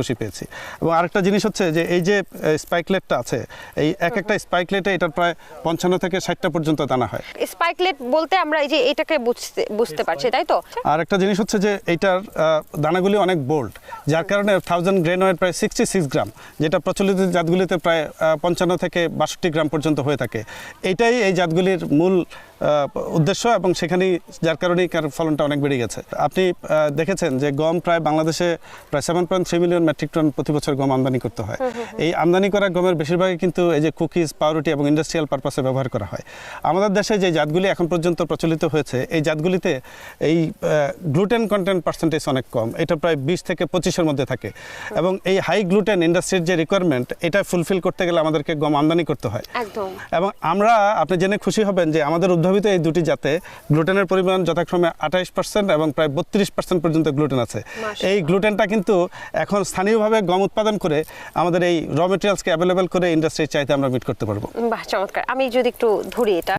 খুশি পেয়েছি। এবং আরেকটা জিনিস হচ্ছে যে এই যে স্পাইকলেটটা আছে, এই এক একটা স্পাইকলেটে এটার প্রায় 55 থেকে 60টা পর্যন্ত দানা হয়। স্পাইকলেট বলতে আমরা এই যে এটাকে বুঝতে পারছি, তাই তো? আর একটা জিনিস হচ্ছে যে এইটার দানাগুলি অনেক বোল্ড, যার কারণে 1000 গ্রেন ওয়েট প্রায় 66 গ্রাম, যেটা প্রচলিত জাতগুলিতে প্রায় 55 থেকে 62 গ্রাম পর্যন্ত হয়ে থাকে। এইটাই এই জাতগুলির মূল উদ্দেশ্য, এবং সেখানেই যার কারণেই ফলনটা অনেক বেড়ে গেছে। আপনি দেখেছেন যে গম প্রায় বাংলাদেশে প্রায় 7.3 মিলিয়ন মেট্রিক টন প্রতি বছর গম আমদানি করতে হয়। এই আমদানি করা গমের বেশিরভাগই কিন্তু এই যে কুকিজ, পাউরুটি এবং ইন্ডাস্ট্রিয়াল পারপাসে ব্যবহার করা হয়। আমাদের দেশে যে জাতগুলি এখন পর্যন্ত প্রচলিত হয়েছে, এই জাতগুলিতে এই গ্লুটেন কন্টেন্ট পার্সেন্টেজ অনেক কম, এটা প্রায় 20 থেকে 25-এর মধ্যে থাকে। এবং এই হাই গ্লুটেন ইন্ডাস্ট্রির যে রিকোয়ারমেন্ট, এটা ফুলফিল করতে গেলে আমাদেরকে গম আমদানি করতে হয়। একদম। এবং আমরা, আপনি জেনে খুশি হবেন যে আমাদের উদ্ভাবিত এই দুটি জাতে গ্লুটেনের পরিমাণ যথাক্রমে 28% এবং প্রায় 32% পর্যন্ত গ্লুটেন আছে। এই গ্লুটেনটা কিন্তু এখন স্থানীয়ভাবে গম উৎপাদন করে আমাদের এই র মেটেরিয়ালসকে অ্যাভেলেবেল করে ইন্ডাস্ট্রির চাইতে আমরা মিট করতে পারবো। বাহ, চমৎকার। আমি যদি একটু ধরি এটা